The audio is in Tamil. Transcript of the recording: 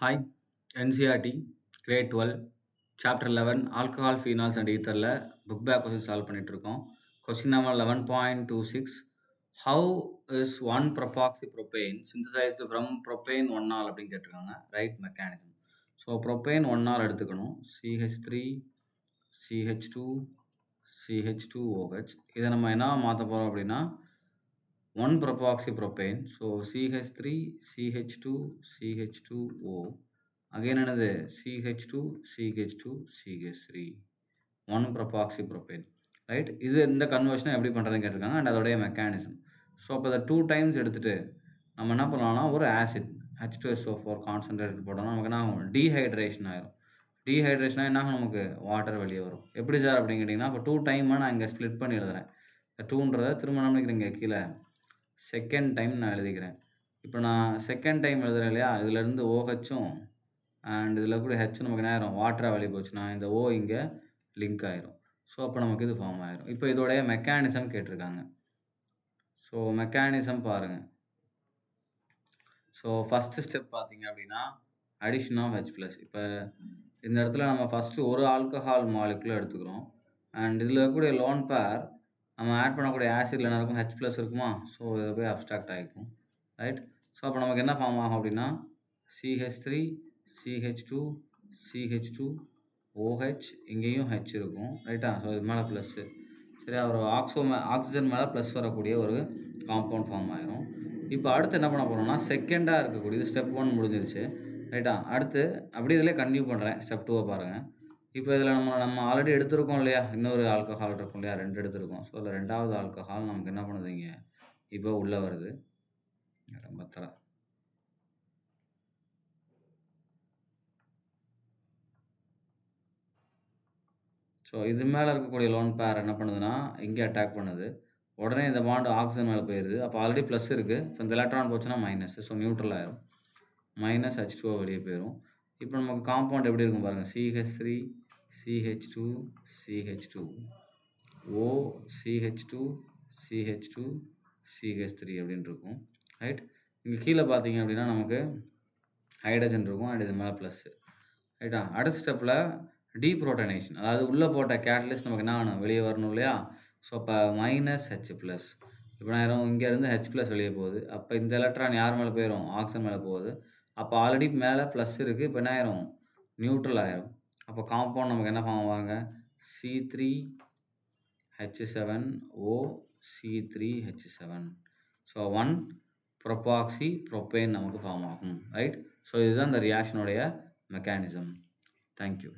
Hi, NCERT, Grade 12, Chapter 11, Alcohol, Phenols and Etherல book back question solve பண்ணிட்டு இருக்கோம். Question number 11.26. How is 1 propoxypropane synthesized from propane 1-ol அப்படின்னு கேட்டிருக்காங்க. Right mechanism. So propane 1-ol எடுத்துக்கணும். CH3, CH2, CH2OH. இதை நம்ம என்ன மாற்ற போகிறோம் அப்படின்னா 1 propoxypropane. So CH3, CH2, CH2O. Again another CH2, CH2, CH3. 1 propoxypropane. Right இது இந்த கன்வர்ஷனை எப்படி பண்ணுறதுன்னு கேட்டிருக்காங்க அண்ட் அதோடைய மெக்கானிசம். ஸோ அப்போ அதை 2 டைம்ஸ் எடுத்துகிட்டு நம்ம என்ன பண்ணலாம்னா ஒரு ஆசிட் H2SO4 கான்சன்ட்ரேட் போட்டோம்னா நமக்கு என்ன ஆகும் டீஹைட்ரேஷன் ஆயிரும். டீஹைட்ரேஷனாக என்ன ஆகும் நமக்கு வாட்டர் வெளியே வரும். எப்படி சார் அப்படின்னு கேட்டிங்கன்னா இப்போ 2 டைமாக நான் இங்கே ஸ்ப்ளிட் பண்ணி எழுதுறேன். 2ன்றதை திரும்ப என்ன பண்ணிக்கிறேங்க கீழே செகண்ட் டைம் நான் எழுதிக்கிறேன். இப்போ நான் செகண்ட் டைம் எழுதுறேன் இல்லையா இதுலேருந்து OHும் அண்ட் இதில் கூட ஹெச்சும் நமக்கு என்ன ஆயிரும் வாட்டராக வெளியே போச்சுன்னா இந்த O இங்கே லிங்க் ஆயிரும். ஸோ அப்போ நமக்கு இது ஃபார்ம் ஆயிரும். இப்போ இதோடைய மெக்கானிசம் கேட்டிருக்காங்க. ஸோ மெக்கானிசம் பாருங்கள். ஸோ ஃபஸ்ட்டு ஸ்டெப் பார்த்தீங்க அப்படின்னா அடிஷன் ஆஃப் H+. இப்போ இந்த இடத்துல நம்ம ஃபஸ்ட்டு ஒரு ஆல்கஹால் மாலிகுல் எடுத்துக்கிறோம். அண்ட் இதில் இருக்கக்கூடிய லோன் பேர் நம்ம ஆட் பண்ணக்கூடிய ஆசிட்ல என்ன இருக்கும் H+ இருக்குமா? ஸோ இதை போய் அப்ஸ்ட்ராக்ட் ஆகிக்கும். ரைட். ஸோ அப்போ நமக்கு என்ன ஃபார்ம் ஆகும் அப்படின்னா CH3, CH2, CH2, OH இங்கேயும் H இருக்கும். ரைட்டா? ஸோ இது மேலே ப்ளஸ்ஸு. சரியா? ஒரு ஆக்சிஜன் மேலே ப்ளஸ் வரக்கூடிய ஒரு காம்பவுண்ட் ஃபார்ம் ஆயிரும். இப்போ அடுத்து என்ன பண்ண போகிறோம்னா செகண்டாக இருக்கக்கூடியது ஸ்டெப் 1 முடிஞ்சிருச்சு. ரைட்டா? அடுத்து அப்படியே இதிலே கன்டினியூ பண்ணுறேன். ஸ்டெப் 2 பாருங்கள். இப்போ இதில் நம்ம ஆல்ரெடி எடுத்திருக்கோம் இல்லையா இன்னொரு ஆல்கஹால் இருக்கும் இல்லையா 2 எடுத்திருக்கோம். ஸோ அதில் 2வது ஆல்கஹால் நமக்கு என்ன பண்ணுதுங்க இப்போ உள்ளே வருது. ரொம்ப தர ஸோ இது மேலே இருக்கக்கூடிய லோன் பேர் என்ன பண்ணுதுன்னா இங்கே அட்டாக் பண்ணுது. உடனே இந்த பாண்ட் ஆக்சிஜன் மேலே போயிடுது. அப்போ ஆல்ரெடி ப்ளஸ் இருக்குது. இப்போ இந்த எலக்ட்ரான் போச்சுன்னா மைனஸ். ஸோ நியூட்ரல் ஆயிரும். மைனஸ் H2O வெளியே போயிடும். இப்போ நமக்கு காம்பவுண்ட் எப்படி இருக்கும் பாருங்கள் CH3, CH2, CH2, O, CH2, CH2, CH3 அப்படின்னு இருக்கும். ரைட். இங்கே கீழே பார்த்தீங்க அப்படின்னா நமக்கு ஹைட்ரஜன் இருக்கும் அண்ட் இது மேலே ப்ளஸ்ஸு. ரைட்டா? அடுத்த ஸ்டெப்பில் டீப்ரோட்டனேஷன் அதாவது உள்ளே போட்ட கேட்டலிஸ்ட் நமக்கு என்ன ஆகணும் வெளியே வரணும் இல்லையா? ஸோ அப்போ மைனஸ் H+. இப்போ நான் இங்கேருந்து H+ வெளியே போகுது. அப்போ இந்த எலக்ட்ரான் யார் மேலே போயிடும் ஆக்சிஜன் மேலே போகுது. அப்போ ஆல்ரெடி மேலே ப்ளஸ் இருக்குது. இப்போ என்ன ஆயிரும் நியூட்ரல் ஆயிரும். அப்போ காம்பவுண்ட் நமக்கு என்ன ஃபார்ம் ஆவாங்க C3H7O C3H7. ஸோ 1 propoxypropane நமக்கு ஃபார்ம் ஆகும். ரைட். ஸோ இதுதான் இந்த ரியாக்ஷனுடைய மெக்கானிசம். தேங்க்யூ.